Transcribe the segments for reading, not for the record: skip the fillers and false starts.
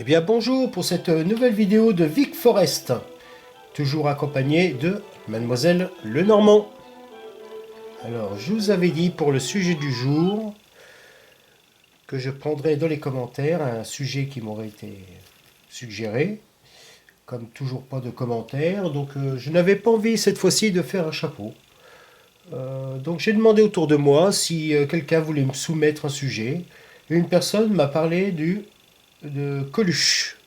bien bonjour pour cette nouvelle vidéo de Vic Forest, toujours accompagné de Mademoiselle Lenormand. Alors je vous avais dit pour le sujet du jour que je prendrais dans les commentaires un sujet qui m'aurait été suggéré. Comme toujours pas de commentaires, donc je n'avais pas envie cette fois-ci de faire un chapeau. Donc j'ai demandé autour de moi si quelqu'un voulait me soumettre un sujet. Et une personne m'a parlé de Coluche.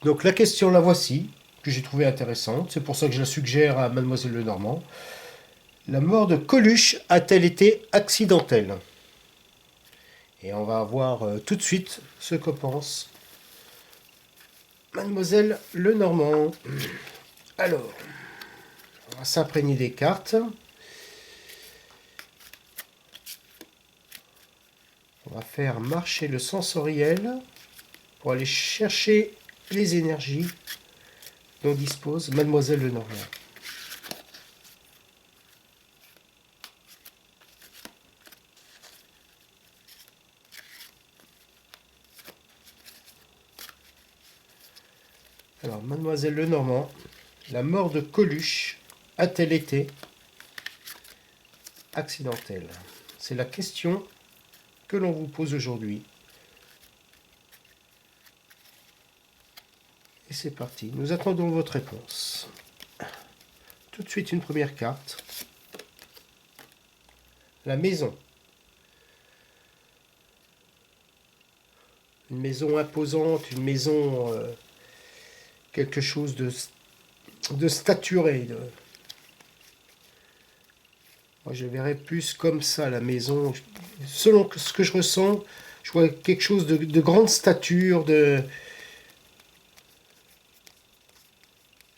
Donc la question la voici, que j'ai trouvée intéressante, c'est pour ça que je la suggère à Mademoiselle Lenormand. La mort de Coluche a-t-elle été accidentelle? Et on va voir tout de suite ce que pense Mademoiselle Lenormand. Alors, on va s'imprégner des cartes. On va faire marcher le sensoriel pour aller chercher les énergies dont dispose Mademoiselle Lenormand. Alors, Mademoiselle Lenormand, la mort de Coluche a-t-elle été accidentelle? C'est la question que l'on vous pose aujourd'hui. Et c'est parti, nous attendons votre réponse. Tout de suite une première carte. La maison. Une maison imposante, une maison quelque chose de staturé. Moi, je verrais plus comme ça la maison. Selon ce que je ressens, je vois quelque chose de grande stature,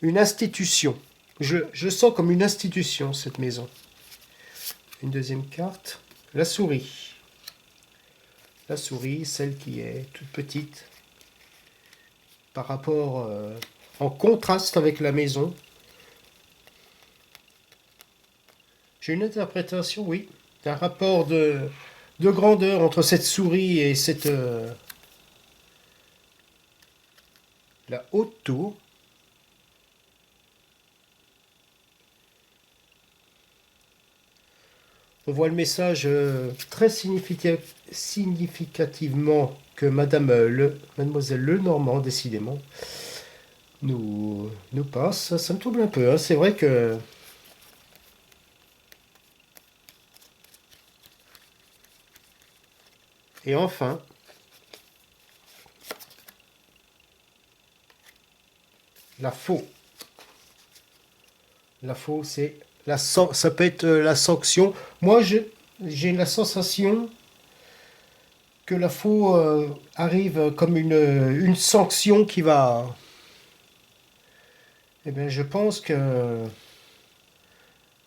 une institution. Je sens comme une institution cette maison. Une deuxième carte, la souris. La souris, celle qui est toute petite, par rapport en contraste avec la maison. J'ai une interprétation, oui, d'un rapport de grandeur entre cette souris et cette la haute tour. On voit le message très significativement que Mademoiselle Lenormand, décidément, nous passe. Ça me trouble un peu, hein. C'est vrai que... Et enfin, la faux. La faux, c'est... ça peut être la sanction. Moi, j'ai la sensation que la faux arrive comme une sanction qui va... Eh bien, je pense que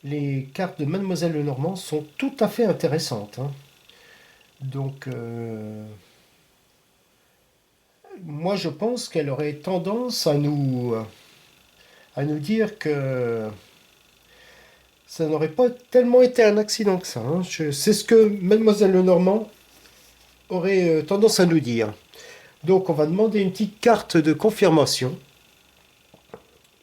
les cartes de Mademoiselle Lenormand sont tout à fait intéressantes, hein. Donc, moi, je pense qu'elle aurait tendance à nous dire que ça n'aurait pas tellement été un accident que ça, hein. C'est ce que Mademoiselle Lenormand aurait tendance à nous dire. Donc, on va demander une petite carte de confirmation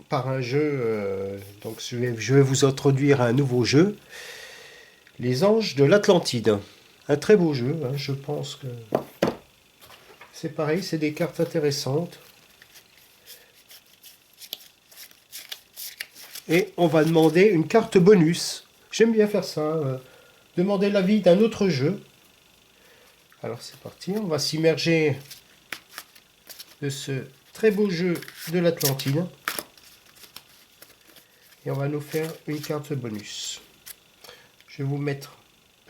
par un jeu. Donc, je vais vous introduire à un nouveau jeu. Les Anges de l'Atlantide. Un très beau jeu, hein. Je pense que c'est pareil, c'est des cartes intéressantes. Et on va demander une carte bonus. J'aime bien faire ça, demander l'avis d'un autre jeu. Alors c'est parti, on va s'immerger de ce très beau jeu de l'Atlantide. Et on va nous faire une carte bonus. Je vais vous mettre...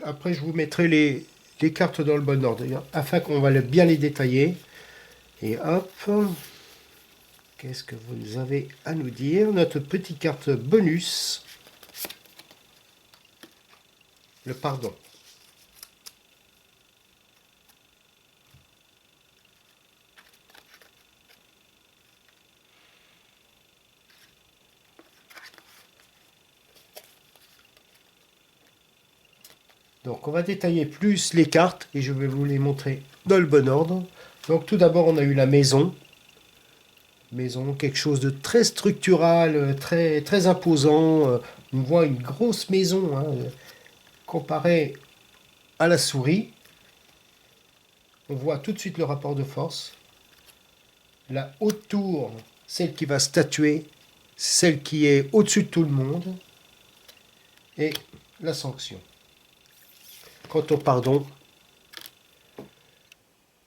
Après, je vous mettrai les cartes dans le bon ordre, afin qu'on va bien les détailler. Et hop, qu'est-ce que vous avez à nous dire? Notre petite carte bonus, le pardon. Donc on va détailler plus les cartes et je vais vous les montrer dans le bon ordre. Donc tout d'abord on a eu la maison. maison, quelque chose de très structural, très imposant. On voit une grosse maison, hein, comparée à la souris. On voit tout de suite le rapport de force. La haute tour, celle qui va statuer, celle qui est au-dessus de tout le monde. Et la sanction. Quant au pardon,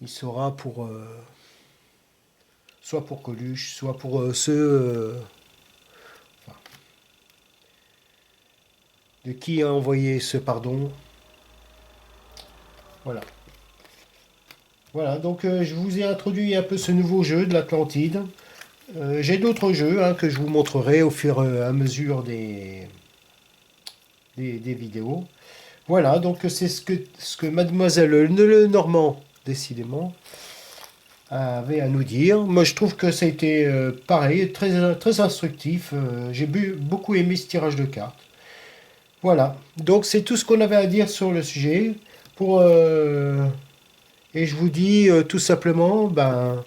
il sera pour soit pour Coluche, soit pour ceux de qui a envoyé ce pardon. Voilà. Voilà, donc je vous ai introduit un peu ce nouveau jeu de l'Atlantide. J'ai d'autres jeux, hein, que je vous montrerai au fur et à mesure des vidéos. Voilà, donc c'est ce que Mademoiselle Lenormand, décidément, avait à nous dire. Moi, je trouve que ça a été pareil, très instructif. J'ai beaucoup aimé ce tirage de cartes. Voilà, donc c'est tout ce qu'on avait à dire sur le sujet. Et je vous dis tout simplement, ben,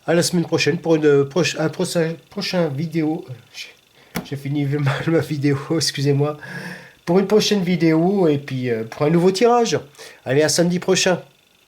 à la semaine prochaine pour un prochain vidéo. J'ai fini mal ma vidéo, excusez-moi. Pour une prochaine vidéo et puis pour un nouveau tirage. Allez, à samedi prochain.